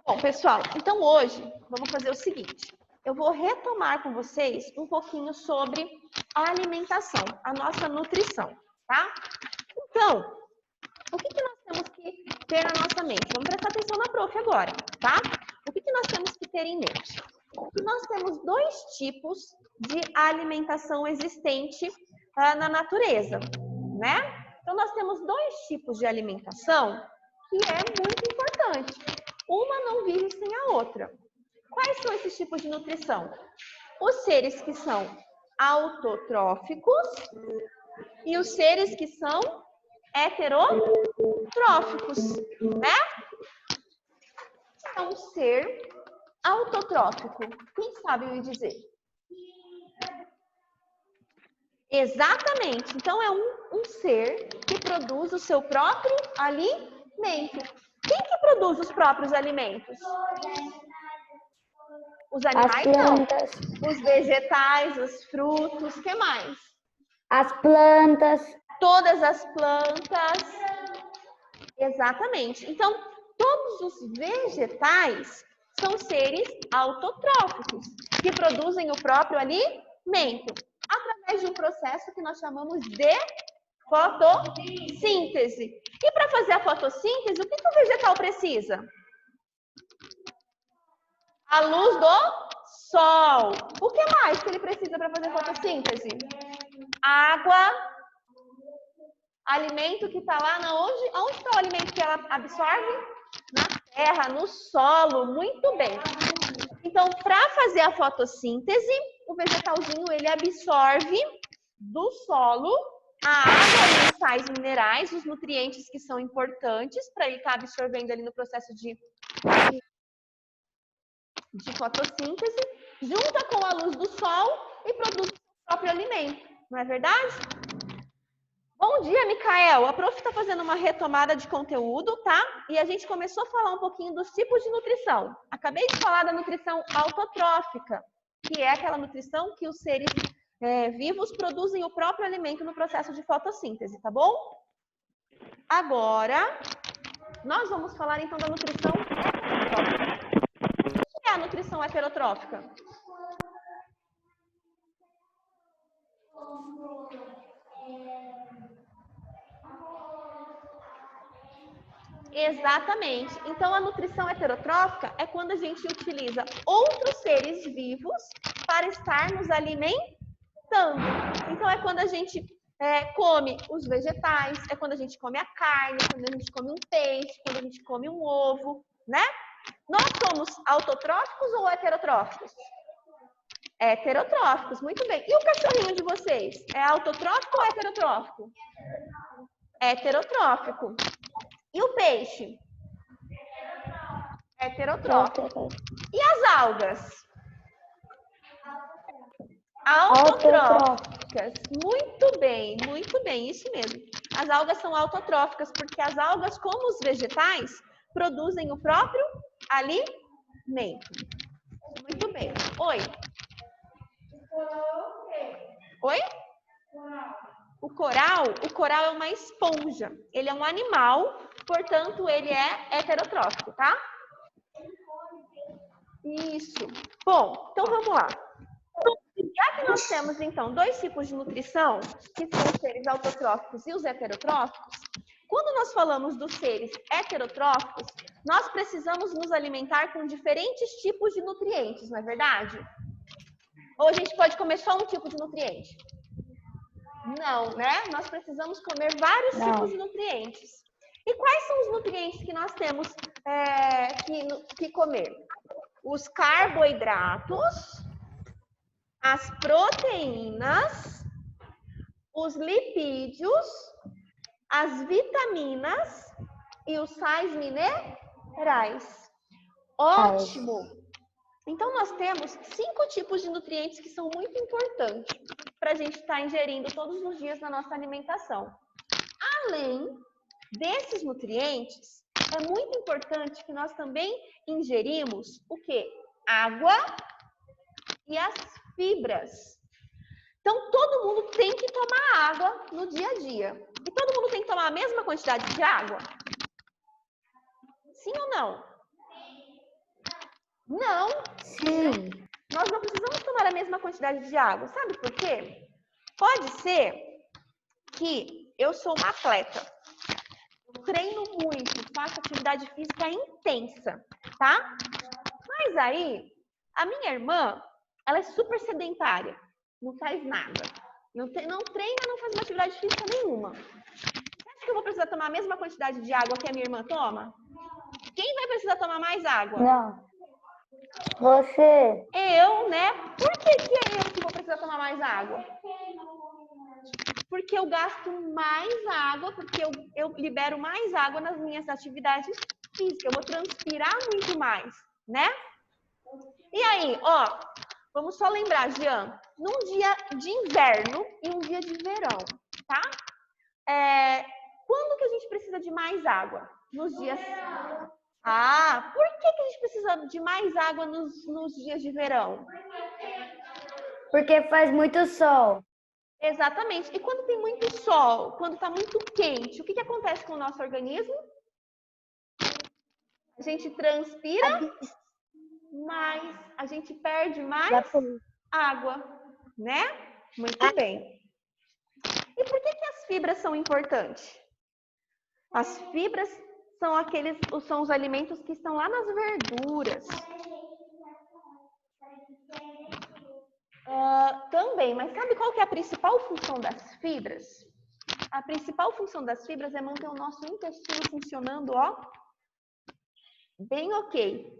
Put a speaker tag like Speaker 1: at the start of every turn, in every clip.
Speaker 1: Bom, pessoal, então hoje vamos fazer o seguinte. Eu vou retomar com vocês um pouquinho sobre a alimentação, a nossa nutrição, tá? Então, o que nós temos que ter na nossa mente? Vamos prestar atenção na prof agora, tá? O que nós temos que ter em mente? Que nós temos dois tipos de alimentação existente na natureza, né? Então, nós temos dois tipos de alimentação que é muito importante. Uma não vive sem a outra. Quais são esses tipos de nutrição? Os seres que são autotróficos e os seres que são heterotróficos, né? Então, ser autotrófico, quem sabe me dizer? Exatamente. Então, é um ser que produz o seu próprio alimento. Quem que produz os próprios alimentos? Os animais não. Os vegetais, os frutos, o que mais?
Speaker 2: As plantas.
Speaker 1: Todas as plantas. Exatamente. Então, todos os vegetais são seres autotróficos, que produzem o próprio alimento, através de um processo que nós chamamos de fotossíntese. E para fazer a fotossíntese, o que o vegetal precisa? A luz do sol. O que mais que ele precisa para fazer fotossíntese? Água, alimento que está lá na onde? Onde está o alimento que ela absorve? Na terra, no solo. Muito bem. Então, para fazer a fotossíntese, o vegetalzinho ele absorve do solo a água e os sais minerais, os nutrientes que são importantes para ele estar absorvendo ali no processo de fotossíntese, junta com a luz do sol e produz o seu próprio alimento. Não é verdade? Bom dia, Micael. A prof está fazendo uma retomada de conteúdo, tá? E a gente começou a falar um pouquinho dos tipos de nutrição. Acabei de falar da nutrição autotrófica, que é aquela nutrição que os seres vivos produzem o próprio alimento no processo de fotossíntese, tá bom? Agora, nós vamos falar então da nutrição heterotrófica. O que é a nutrição heterotrófica? Exatamente. Então, a nutrição heterotrófica é quando a gente utiliza outros seres vivos para estar nos alimentando. Então, é quando a gente come os vegetais, é quando a gente come a carne, quando a gente come um peixe, quando a gente come um ovo, né? Nós somos autotróficos ou heterotróficos? Heterotróficos, muito bem. E o cachorrinho de vocês? É autotrófico ou heterotrófico? Heterotrófico. E o peixe? Heterotrófico. E as algas? Autotróficas. Muito bem, isso mesmo. As algas são autotróficas porque as algas, como os vegetais, produzem o próprio alimento. Muito bem. Oi? Oi? O coral é uma esponja. Ele é um animal, portanto, ele é heterotrófico, tá? Isso. Bom, então vamos lá. Já que nós temos, então, dois tipos de nutrição, que são os seres autotróficos e os heterotróficos, quando nós falamos dos seres heterotróficos, nós precisamos nos alimentar com diferentes tipos de nutrientes, não é verdade? Ou a gente pode comer só um tipo de nutriente? Não, né? Nós precisamos comer vários tipos de nutrientes. E quais são os nutrientes que nós temos que comer? Os carboidratos, as proteínas, os lipídios, as vitaminas e os sais minerais. Ótimo! Então, nós temos 5 tipos de nutrientes que são muito importantes para a gente estar ingerindo todos os dias na nossa alimentação. Além desses nutrientes, é muito importante que nós também ingerimos o quê? Água e as fibras. Então, todo mundo tem que tomar água no dia a dia. E todo mundo tem que tomar a mesma quantidade de água? Sim ou não? Não.
Speaker 2: Sim.
Speaker 1: Nós não precisamos tomar a mesma quantidade de água. Sabe por quê? Pode ser que eu sou uma atleta. Eu treino muito, faço atividade física intensa, tá? Mas aí, a minha irmã, ela é super sedentária. Não faz nada. Não treina, não faz uma atividade física nenhuma. Você acha que eu vou precisar tomar a mesma quantidade de água que a minha irmã toma? Quem vai precisar tomar mais água?
Speaker 2: Não. Você.
Speaker 1: Eu, né? Por que é eu que vou precisar tomar mais água? Porque eu gasto mais água, porque eu libero mais água nas minhas atividades físicas. Eu vou transpirar muito mais, né? E aí, ó, vamos só lembrar, Jean, num dia de inverno e um dia de verão, tá? Quando que a gente precisa de mais água? Nos dias... Ah, por que a gente precisa de mais água nos dias de verão?
Speaker 2: Porque faz muito sol.
Speaker 1: Exatamente. E quando tem muito sol, quando está muito quente, o que acontece com o nosso organismo? A gente transpira mais, a gente perde mais água, né? Muito bem. E por que as fibras são importantes? As fibras são os alimentos que estão lá nas verduras. Também, mas sabe qual que é a principal função das fibras? A principal função das fibras é manter o nosso intestino funcionando, ó, bem ok.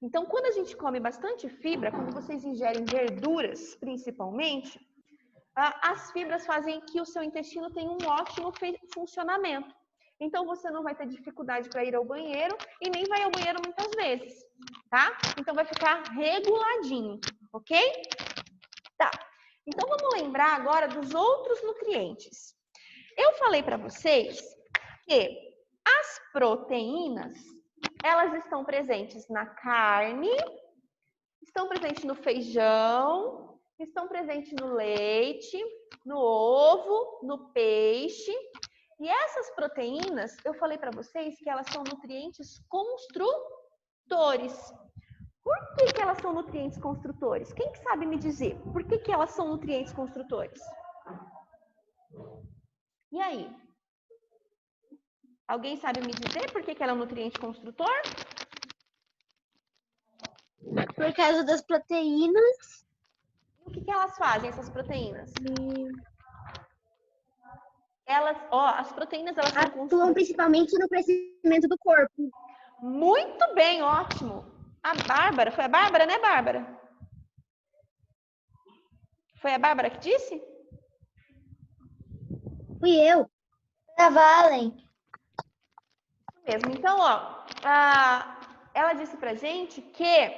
Speaker 1: Então, quando a gente come bastante fibra, quando vocês ingerem verduras, principalmente, as fibras fazem que o seu intestino tenha um ótimo funcionamento. Então, você não vai ter dificuldade para ir ao banheiro e nem vai ao banheiro muitas vezes, tá? Então, vai ficar reguladinho, ok? Tá. Então, vamos lembrar agora dos outros nutrientes. Eu falei para vocês que as proteínas, elas estão presentes na carne, estão presentes no feijão, estão presentes no leite, no ovo, no peixe. E essas proteínas, eu falei para vocês que elas são nutrientes construtores. Por que elas são nutrientes construtores? Quem que sabe me dizer por que elas são nutrientes construtores? E aí? Alguém sabe me dizer por que ela é um nutriente construtor?
Speaker 3: Por causa das proteínas.
Speaker 1: O que elas fazem, essas proteínas? As proteínas, elas
Speaker 3: atuam principalmente no crescimento do corpo.
Speaker 1: Muito bem, ótimo. A Bárbara, foi a Bárbara, né, Bárbara? Foi a Bárbara que disse?
Speaker 3: Fui eu.
Speaker 2: A Valen.
Speaker 1: Isso mesmo. Então, ó, ela disse pra gente que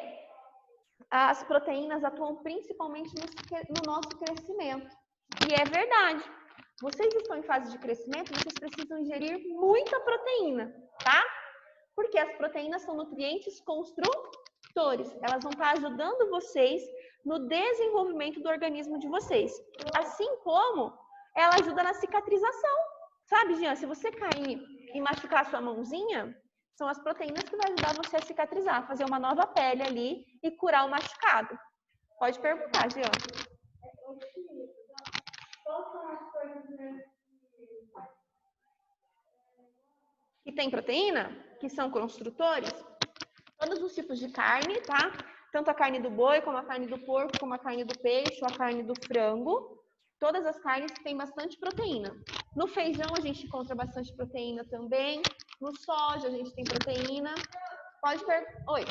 Speaker 1: as proteínas atuam principalmente no nosso crescimento. E é verdade. Vocês estão em fase de crescimento, vocês precisam ingerir muita proteína, tá? Porque as proteínas são nutrientes construtores. Elas vão estar ajudando vocês no desenvolvimento do organismo de vocês. Assim como ela ajuda na cicatrização. Sabe, Jean, se você cair e machucar a sua mãozinha, são as proteínas que vão ajudar você a cicatrizar, fazer uma nova pele ali e curar o machucado. Pode perguntar, Jean. Que tem proteína, que são construtores, todos os tipos de carne, tá? Tanto a carne do boi, como a carne do porco, como a carne do peixe, ou a carne do frango. Todas as carnes têm bastante proteína. No feijão a gente encontra bastante proteína também. No soja a gente tem proteína. Pode perguntar. Oi.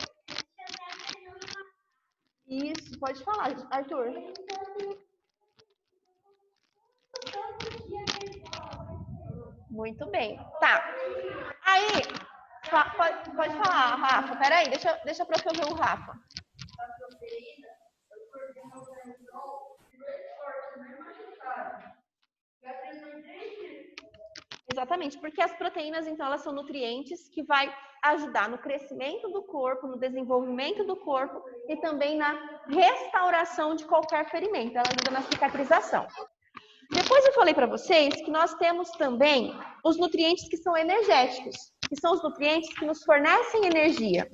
Speaker 1: Isso, pode falar, Arthur. Muito bem. Tá. Aí, pode falar, Rafa. Peraí, deixa para eu ver o Rafa. Exatamente, porque as proteínas, então, elas são nutrientes que vai ajudar no crescimento do corpo, no desenvolvimento do corpo e também na restauração de qualquer ferimento. Ela ajuda na cicatrização. Depois eu falei para vocês que nós temos também os nutrientes que são energéticos, que são os nutrientes que nos fornecem energia.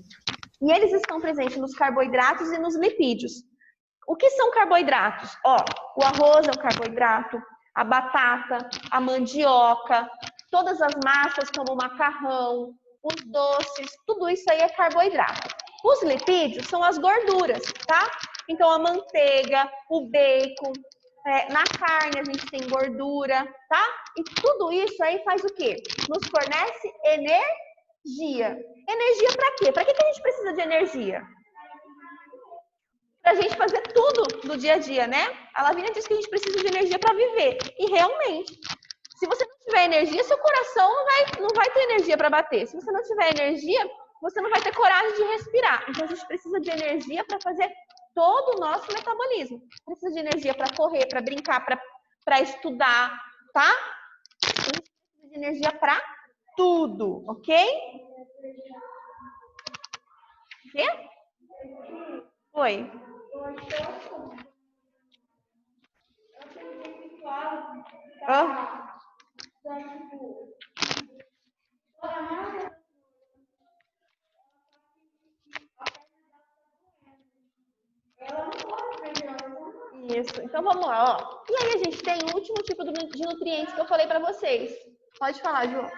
Speaker 1: E eles estão presentes nos carboidratos e nos lipídios. O que são carboidratos? Ó, o arroz é um carboidrato, a batata, a mandioca, todas as massas como o macarrão, os doces, tudo isso aí é carboidrato. Os lipídios são as gorduras, tá? Então a manteiga, o bacon, na carne a gente tem gordura, tá? E tudo isso aí faz o quê? Nos fornece energia. Energia para quê? Para que a gente precisa de energia? Pra gente fazer tudo no dia a dia, né? A Lavínia diz que a gente precisa de energia para viver. E realmente, se você não tiver energia, seu coração não vai ter energia para bater. Se você não tiver energia, você não vai ter coragem de respirar. Então a gente precisa de energia para fazer todo o nosso metabolismo. Precisa de energia para correr, para brincar, para estudar, tá? A gente precisa de energia para tudo, ok? Quê? Oi. Ah. Isso. Então vamos lá, ó. E aí a gente tem o último tipo de nutrientes que eu falei para vocês. Pode falar, João.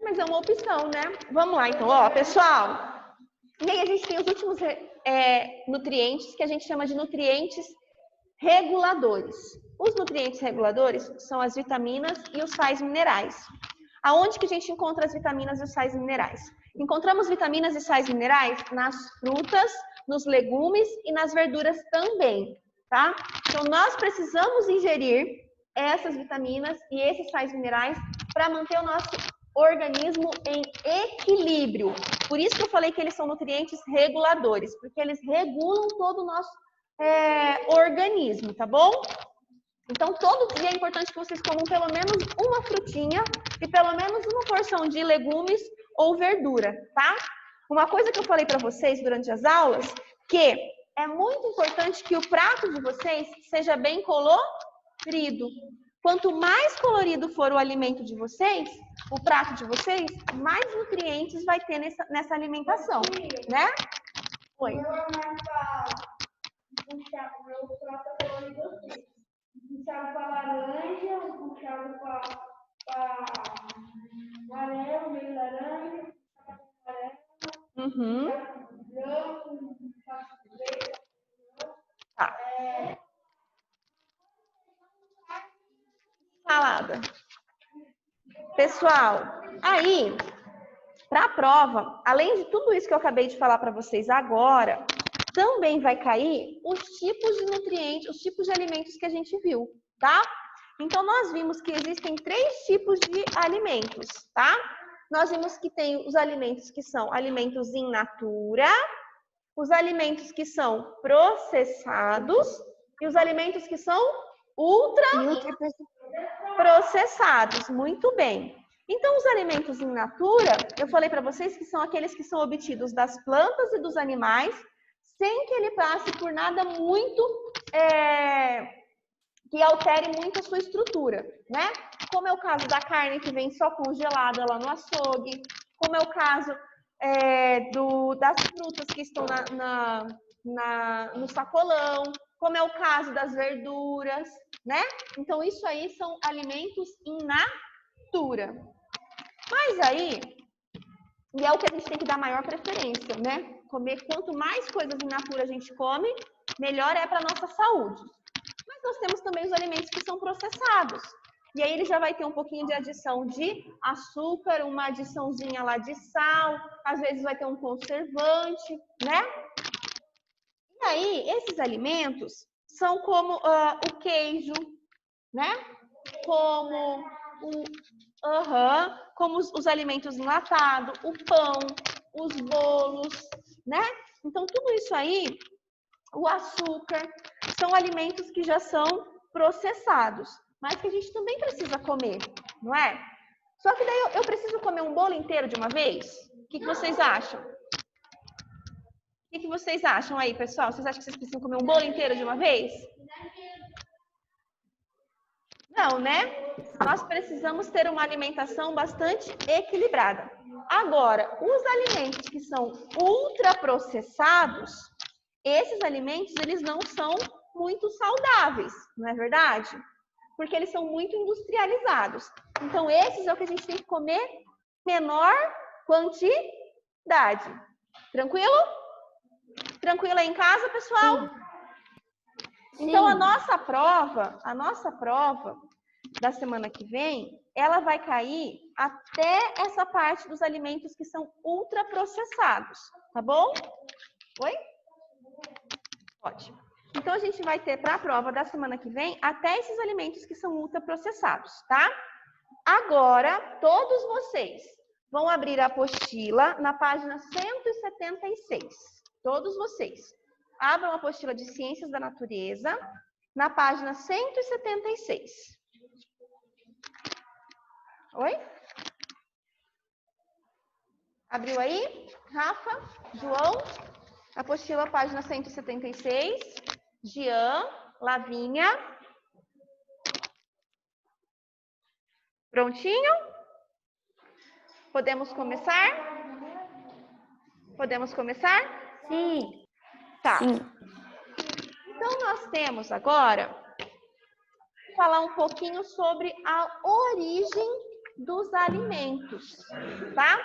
Speaker 1: Mas é uma opção, né? Vamos lá, então, ó, pessoal. E aí a gente tem os últimos nutrientes que a gente chama de nutrientes reguladores. Os nutrientes reguladores são as vitaminas e os sais minerais. Aonde que a gente encontra as vitaminas e os sais minerais? Encontramos vitaminas e sais minerais nas frutas, nos legumes e nas verduras também, tá? Então, nós precisamos ingerir essas vitaminas e esses sais minerais para manter o nosso organismo em equilíbrio. Por isso que eu falei que eles são nutrientes reguladores, porque eles regulam todo o nosso organismo, tá bom? Então, todo dia é importante que vocês comam pelo menos uma frutinha e pelo menos uma porção de legumes ou verdura, tá? Uma coisa que eu falei para vocês durante as aulas, que é muito importante que o prato de vocês seja bem colorido. Quanto mais colorido for o alimento de vocês, o prato de vocês, mais nutrientes vai ter nessa alimentação, né? Oi.
Speaker 4: Puxado para laranja, puxado para amarelo, meio laranja,
Speaker 1: Uhum.
Speaker 4: branco,
Speaker 1: Tá. Salada. Pessoal, aí, para a prova, além de tudo isso que eu acabei de falar para vocês agora, também vai cair os tipos de nutrientes, os tipos de alimentos que a gente viu, tá? Então, nós vimos que existem 3 tipos de alimentos, tá? Nós vimos que tem os alimentos que são alimentos in natura, os alimentos que são processados e os alimentos que são ultra processados. Muito bem. Então, os alimentos in natura, eu falei para vocês que são aqueles que são obtidos das plantas e dos animais, sem que ele passe por nada muito que altere muito a sua estrutura, né? Como é o caso da carne que vem só congelada lá no açougue, como é o caso das frutas que estão no sacolão, como é o caso das verduras, né? Então, isso aí são alimentos in natura. Mas aí, e é o que a gente tem que dar maior preferência, né? Comer quanto mais coisas in natura a gente come, melhor é para a nossa saúde. Mas nós temos também os alimentos que são processados. E aí ele já vai ter um pouquinho de adição de açúcar, uma adiçãozinha lá de sal, às vezes vai ter um conservante, né? E aí, esses alimentos são como o queijo, né? Como como os alimentos enlatados, o pão, os bolos, né? Então, tudo isso aí, o açúcar, são alimentos que já são processados, mas que a gente também precisa comer, não é? Só que daí eu preciso comer um bolo inteiro de uma vez? O que vocês acham? O que vocês acham aí, pessoal? Vocês acham que vocês precisam comer um bolo inteiro de uma vez? Não, né? Nós precisamos ter uma alimentação bastante equilibrada. Agora, os alimentos que são ultraprocessados, esses alimentos, eles não são muito saudáveis, não é verdade? Porque eles são muito industrializados. Então, esses é o que a gente tem que comer menor quantidade. Tranquilo? Tranquilo aí em casa, pessoal?
Speaker 2: Sim.
Speaker 1: Então,
Speaker 2: Sim.
Speaker 1: a nossa prova da semana que vem, ela vai cair até essa parte dos alimentos que são ultraprocessados, tá bom? Oi? Ótimo. Então, a gente vai ter para a prova da semana que vem até esses alimentos que são ultraprocessados, tá? Agora, todos vocês vão abrir a apostila na página 176. Todos vocês. Abram a apostila de Ciências da Natureza na página 176. Oi? Abriu aí? Rafa? João? Apostila, página 176. Jean? Lavínia? Prontinho? Podemos começar? Podemos começar?
Speaker 2: Sim.
Speaker 1: Tá.
Speaker 2: Sim.
Speaker 1: Então, nós temos agora falar um pouquinho sobre a origem dos alimentos, tá?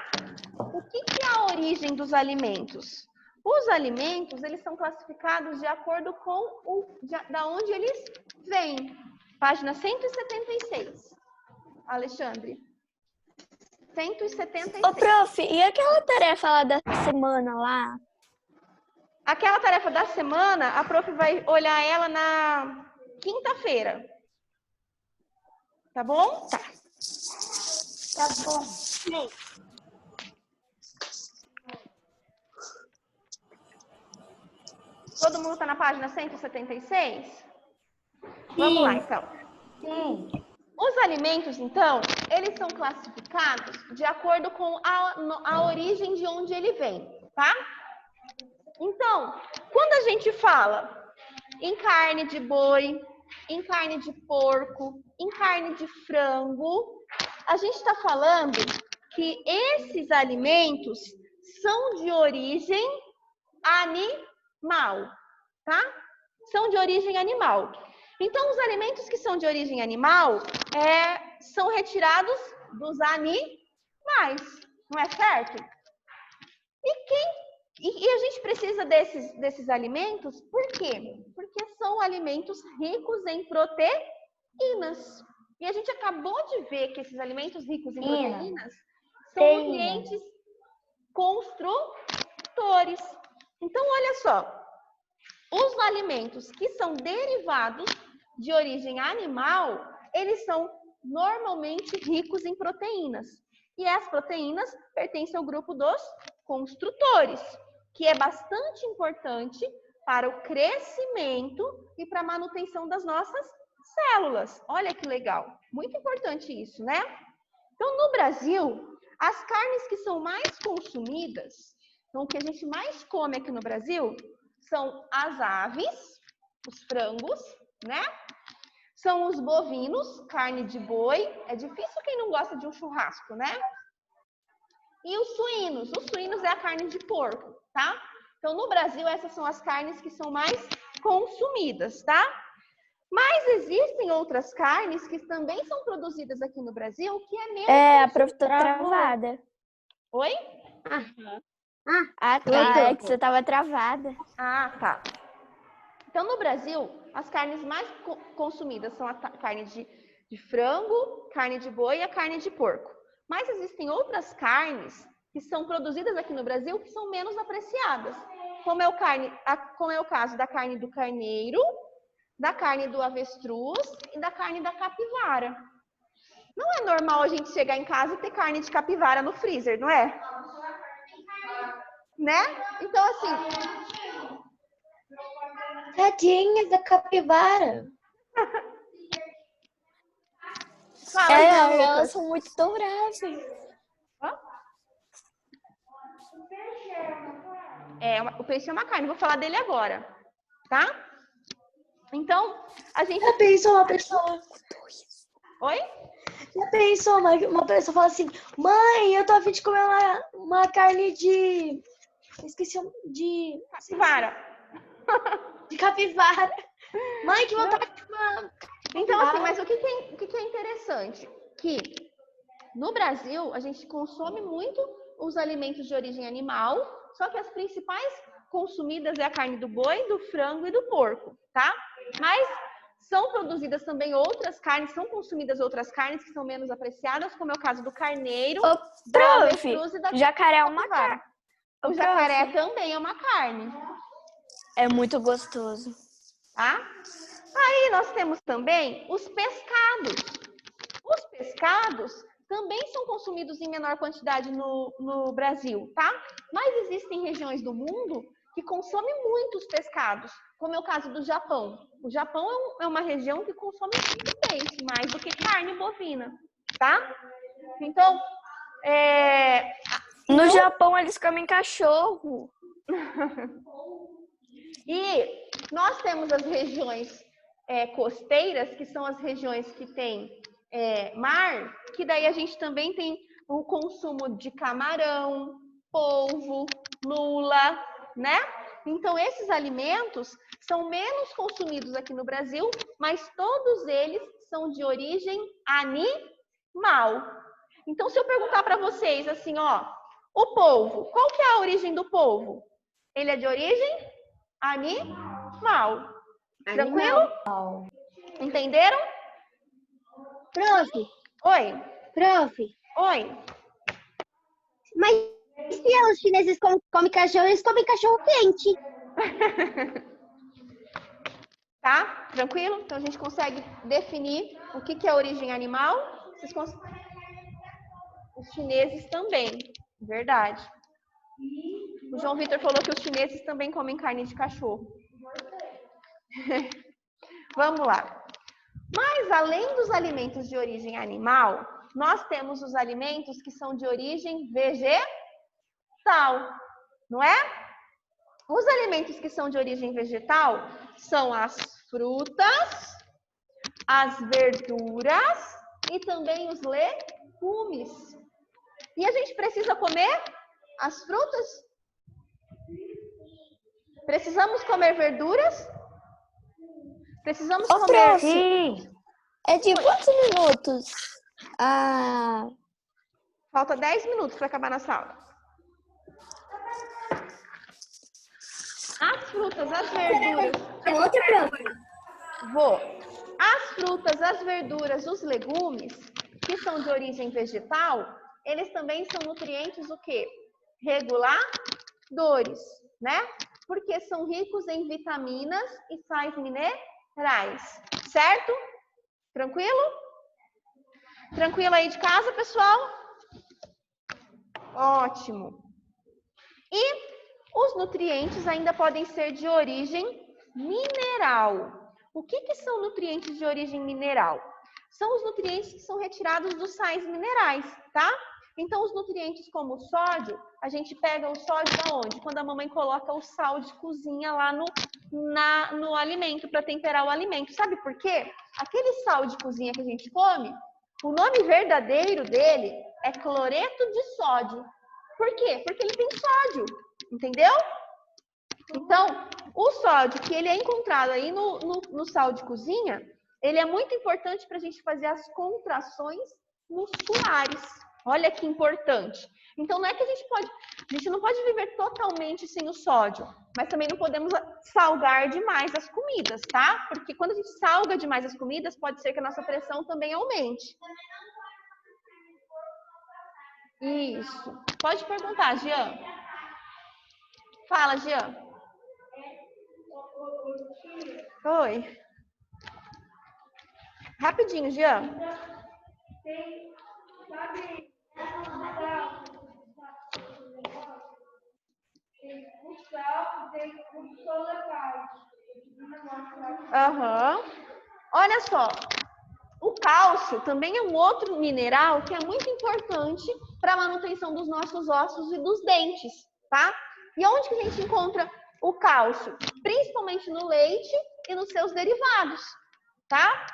Speaker 1: O que é a origem dos alimentos? Os alimentos, eles são classificados de acordo com da onde eles vêm. Página 176. Alexandre. 176.
Speaker 5: Ô, prof, e aquela tarefa lá da semana lá?
Speaker 1: Aquela tarefa da semana, a prof vai olhar ela na quinta-feira. Tá bom?
Speaker 2: Tá bom.
Speaker 5: Sim.
Speaker 1: Todo mundo tá na página 176? Vamos lá, então.
Speaker 2: Sim.
Speaker 1: Os alimentos, então, eles são classificados de acordo com a origem de onde ele vem, tá? Então, quando a gente fala em carne de boi, em carne de porco, em carne de frango, a gente está falando que esses alimentos são de origem animal, tá? São de origem animal. Então, os alimentos que são de origem animal são retirados dos animais, não é certo? E a gente precisa desses alimentos, por quê? Porque são alimentos ricos em proteínas. E a gente acabou de ver que esses alimentos ricos em proteínas são nutrientes construtores. Então, olha só. Os alimentos que são derivados de origem animal, eles são normalmente ricos em proteínas. E as proteínas pertencem ao grupo dos construtores, que é bastante importante para o crescimento e para a manutenção das nossas células. Olha que legal. Muito importante isso, né? Então, no Brasil, as carnes que são mais consumidas, então, o que a gente mais come aqui no Brasil, são as aves, os frangos, né? São os bovinos, carne de boi. É difícil quem não gosta de um churrasco, né? E os suínos. Os suínos é a carne de porco, tá? Então, no Brasil, essas são as carnes que são mais consumidas, tá? Mas existem outras carnes que também são produzidas aqui no Brasil, que é menos
Speaker 5: A prof tá travada.
Speaker 1: Oi?
Speaker 5: Ah, tá. É que você tava travada.
Speaker 1: Ah, tá. Então, no Brasil, as carnes mais consumidas são a carne de frango, carne de boi e a carne de porco. Mas existem outras carnes que são produzidas aqui no Brasil que são menos apreciadas, como é o caso da carne do carneiro, da carne do avestruz e da carne da capivara. Não é normal a gente chegar em casa e ter carne de capivara no freezer, não é? Né? Então, assim...
Speaker 2: Tadinha da capivara.
Speaker 1: Fala, então,
Speaker 5: Elas
Speaker 1: Lucas.
Speaker 5: são muito douradas.
Speaker 1: O peixe é uma carne, vou falar dele agora, tá? Então, a gente...
Speaker 2: Já pensou uma pessoa com dois?
Speaker 1: Oi?
Speaker 2: Já pensou, uma pessoa fala assim, mãe, eu tô a fim de comer uma carne de... Esqueci de
Speaker 1: Capivara.
Speaker 2: capivara. Mãe, que vontade de uma
Speaker 1: Então, assim,
Speaker 2: capivara.
Speaker 1: mas o que é interessante? Que no Brasil, a gente consome muito os alimentos de origem animal, só que as principais consumidas é a carne do boi, do frango e do porco, tá? Mas são produzidas também outras carnes, são consumidas outras carnes que são menos apreciadas, como é o caso do carneiro,
Speaker 5: Ô,
Speaker 1: da
Speaker 5: prof,
Speaker 1: avestruz e da
Speaker 5: jacaré é uma
Speaker 1: capivara.
Speaker 5: carne.
Speaker 1: O jacaré também é uma carne,
Speaker 5: É muito gostoso.
Speaker 1: tá? Aí nós temos também os pescados. Os pescados também são consumidos em menor quantidade no Brasil, tá? Mas existem regiões do mundo que consomem muitos pescados, como é o caso do Japão. O Japão é uma região que consome muito peixe, mais do que carne bovina, tá? Então,
Speaker 5: No Japão, eles comem cachorro.
Speaker 1: E nós temos as regiões costeiras, que são as regiões que têm mar, que daí a gente também tem o consumo de camarão, polvo, lula, né? Então, esses alimentos são menos consumidos aqui no Brasil, mas todos eles são de origem animal. Então, se eu perguntar para vocês assim, ó, o polvo, qual que é a origem do polvo? Ele é de origem animal. Tranquilo? Entenderam?
Speaker 3: Prof,
Speaker 1: Oi. Oi.
Speaker 3: mas se os chineses comem cachorro, eles comem cachorro quente.
Speaker 1: Tá? Tranquilo? Então a gente consegue definir o que é origem animal. Os chineses também. Verdade. O João Vitor falou que os chineses também comem carne de cachorro. Vamos lá. Mas além dos alimentos de origem animal, nós temos os alimentos que são de origem vegetal, não é? Os alimentos que são de origem vegetal são as frutas, as verduras e também os legumes. E a gente precisa comer as frutas? Precisamos comer verduras? Precisamos comer...
Speaker 5: Prof, é de quantos minutos?
Speaker 1: Falta 10 minutos para acabar nossa aula. As frutas, as verduras... As frutas, as verduras, os legumes, que são de origem vegetal, eles também são nutrientes o quê? Reguladores, né? Porque são ricos em vitaminas e sais minerais, certo? Tranquilo? Tranquilo aí de casa, pessoal? Ótimo. E os nutrientes ainda podem ser de origem mineral. O que são nutrientes de origem mineral? São os nutrientes que são retirados dos sais minerais, tá? Então, os nutrientes como o sódio, a gente pega o sódio da onde? Quando a mamãe coloca o sal de cozinha lá no alimento, para temperar o alimento. Sabe por quê? Aquele sal de cozinha que a gente come, o nome verdadeiro dele é cloreto de sódio. Por quê? Porque ele tem sódio, entendeu? Então, o sódio que ele é encontrado aí no sal de cozinha, ele é muito importante para a gente fazer as contrações musculares. Olha que importante. Então, não é que a gente não pode viver totalmente sem o sódio, mas também não podemos salgar demais as comidas, tá? Porque quando a gente salga demais as comidas, pode ser que a nossa pressão também aumente. Isso. Pode perguntar, Jean. Fala, Jean. Oi. Rapidinho, Jean. Olha só, o cálcio também é um outro mineral que é muito importante para a manutenção dos nossos ossos e dos dentes, tá? E onde que a gente encontra o cálcio? Principalmente no leite e nos seus derivados, tá?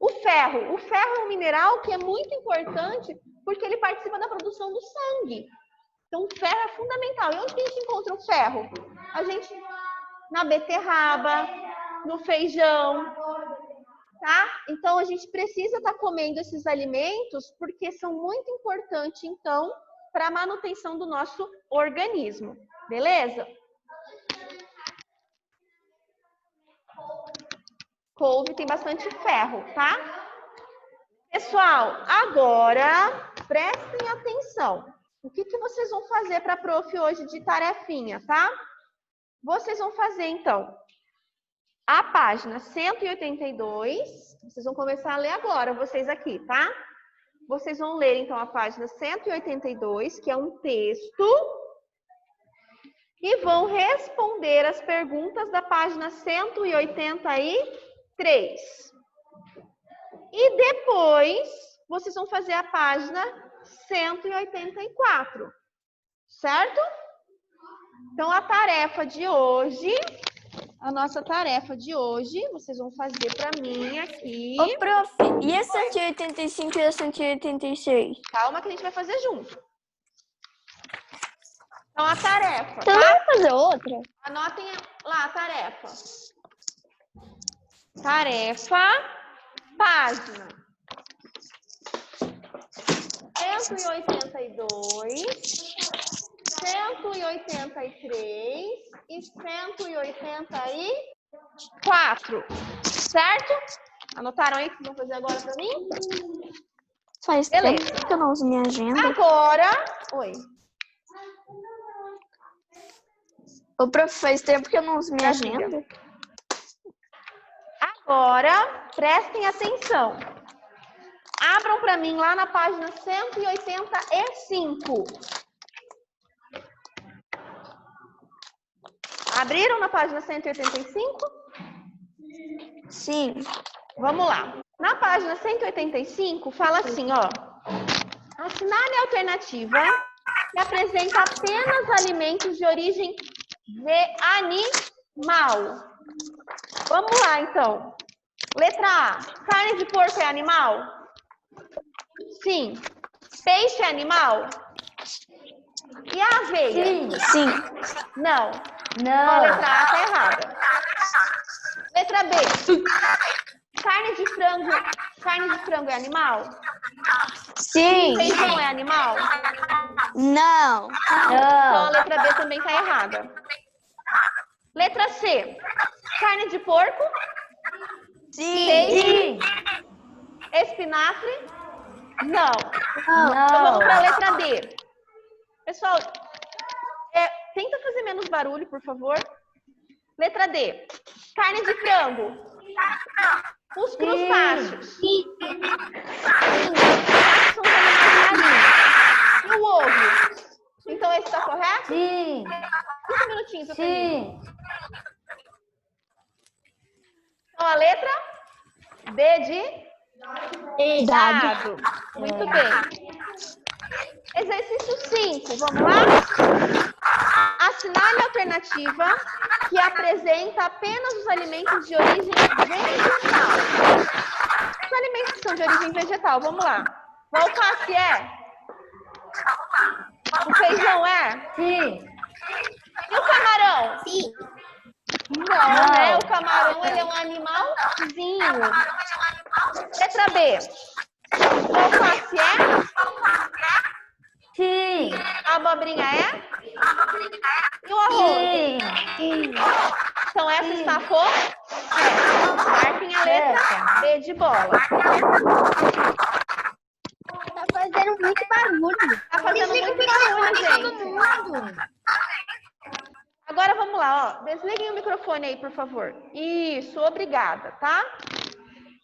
Speaker 1: O ferro é um mineral que é muito importante porque ele participa da produção do sangue. Então, o ferro é fundamental. E onde que a gente encontra o ferro? A gente na beterraba, no feijão, tá? Então, a gente precisa estar comendo esses alimentos porque são muito importantes, então, para a manutenção do nosso organismo. Beleza? Couve tem bastante ferro, tá? Pessoal, agora prestem atenção. O que vocês vão fazer para a prof hoje de tarefinha, tá? Vocês vão fazer, então, a página 182. Vocês vão começar a ler agora, vocês aqui, tá? Vocês vão ler, então, a página 182, que é um texto, e vão responder as perguntas da página 183. E depois, vocês vão fazer a página 184, certo? Então, a tarefa de hoje, a nossa tarefa de hoje, vocês vão fazer para mim aqui.
Speaker 5: Ô, prof, e a 185 e a 186?
Speaker 1: Calma que a gente vai fazer junto. Então, a tarefa,
Speaker 5: Então,
Speaker 1: tá?
Speaker 5: vamos fazer outra?
Speaker 1: Anotem lá a tarefa. Tarefa, página 182, 183 e 184. Certo? Anotaram aí o que vocês vão fazer agora para mim?
Speaker 5: Faz
Speaker 1: Beleza.
Speaker 5: tempo que eu não uso minha agenda.
Speaker 1: Agora... Oi.
Speaker 5: Ô, prof, faz tempo que eu não uso minha agenda.
Speaker 1: Agora, prestem atenção. Abram para mim lá na página 185. Abriram na página 185?
Speaker 5: Sim.
Speaker 1: Vamos lá. Na página 185, fala assim, ó. Assinale a alternativa que apresenta apenas alimentos de origem animal. Vamos lá, então. Letra A. Carne de porco é animal? Sim. Peixe é animal? E a aveia?
Speaker 5: Sim.
Speaker 1: Não.
Speaker 2: Não.
Speaker 1: A letra A tá errada. Letra B. Carne de frango é animal?
Speaker 5: Sim.
Speaker 1: Feijão é animal?
Speaker 5: Não.
Speaker 1: Então a letra B também tá errada. Letra C. Carne de porco?
Speaker 5: Sim.
Speaker 1: Peixe? Espinafre? Não. Então vamos para a letra D. Pessoal, tenta fazer menos barulho, por favor. Letra D. Carne de frango. Os crustáceos. Sim. São os animais marinhos. E o ovo? Então esse está correto?
Speaker 2: Sim.
Speaker 1: 5 minutinhos, eu termino.
Speaker 2: Sim.
Speaker 1: Então a letra D de dado. Muito bem. Exercício 5, vamos lá? Assinale a alternativa que apresenta apenas os alimentos de origem vegetal. Os alimentos que são de origem vegetal, vamos lá. O alface é? O feijão é?
Speaker 2: Sim.
Speaker 1: E o camarão?
Speaker 3: Sim.
Speaker 1: Não, né? O camarão ele é um animalzinho. Letra B. O alface é?
Speaker 2: Sim.
Speaker 1: A abobrinha é? E o arroz?
Speaker 2: Sim.
Speaker 1: Então essa está correta. Marquem a letra B de bola.
Speaker 3: Tá fazendo muito barulho.
Speaker 1: Tá fazendo muito barulho, gente. Agora vamos lá, ó. Desliguem o microfone aí, por favor. Isso, obrigada, tá?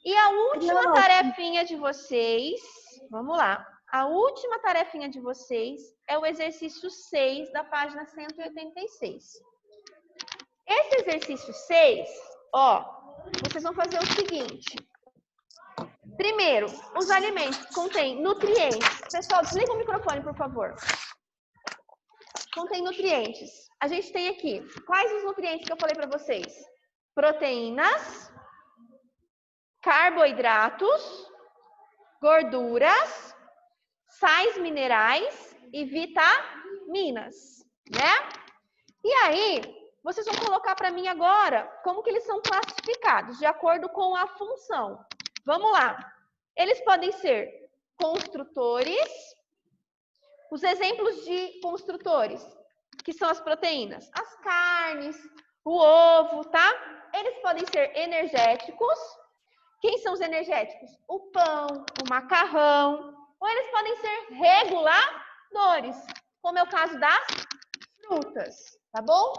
Speaker 1: E a última tarefinha de vocês, vamos lá. A última tarefinha de vocês é o exercício 6 da página 186. Esse exercício 6, ó, vocês vão fazer o seguinte. Primeiro, os alimentos contêm nutrientes. Pessoal, desliga o microfone, por favor. Contém nutrientes. A gente tem aqui, quais os nutrientes que eu falei para vocês? Proteínas, carboidratos, gorduras, sais minerais e vitaminas, né? E aí, vocês vão colocar para mim agora como que eles são classificados, de acordo com a função. Vamos lá. Eles podem ser construtores. Os exemplos de construtores, que são as proteínas, as carnes, o ovo, tá? Eles podem ser energéticos. Quem são os energéticos? O pão, o macarrão. Ou eles podem ser reguladores, como é o caso das frutas, tá bom?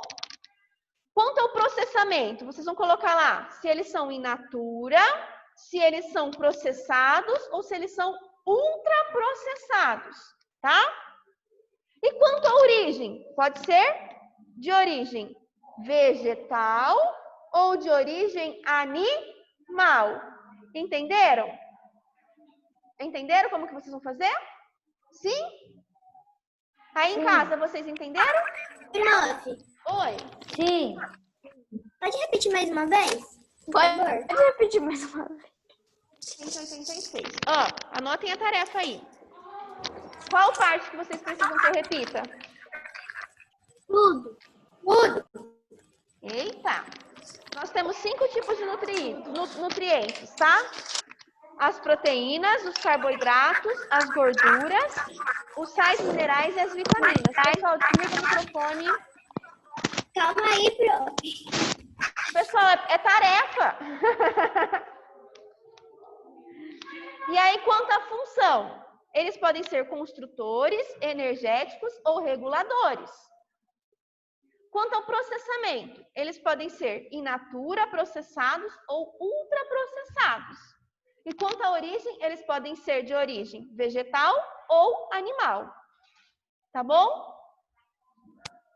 Speaker 1: Quanto ao processamento, vocês vão colocar lá se eles são in natura, se eles são processados ou se eles são ultraprocessados, tá? E quanto à origem? Pode ser de origem vegetal ou de origem animal. Entenderam? Entenderam como que vocês vão fazer? Sim? Aí em casa, vocês entenderam? Oi.
Speaker 2: Sim.
Speaker 3: Pode repetir mais uma vez?
Speaker 5: Pode repetir mais uma vez.
Speaker 1: 186. Ó, anotem a tarefa aí. Qual parte que vocês precisam que eu repita?
Speaker 3: Tudo.
Speaker 1: Eita! Nós temos 5 tipos de nutrientes, tá? As proteínas, os carboidratos, as gorduras, os sais minerais e as vitaminas. Pessoal, desliga o microfone.
Speaker 3: Calma aí, prof.
Speaker 1: Pessoal, é tarefa. E aí, quanto à função? Eles podem ser construtores, energéticos ou reguladores. Quanto ao processamento, eles podem ser in natura, processados ou ultraprocessados. E quanto à origem, eles podem ser de origem vegetal ou animal. Tá bom?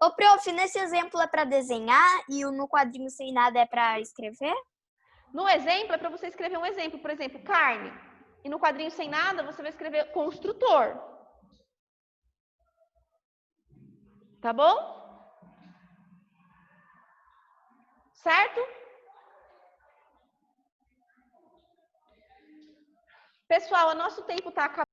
Speaker 5: Ô, prof, nesse exemplo é para desenhar e no quadrinho sem nada é para escrever?
Speaker 1: No exemplo, é para você escrever um exemplo. Por exemplo, carne. E no quadrinho sem nada, você vai escrever construtor. Tá bom? Certo? Pessoal, o nosso tempo está acabando.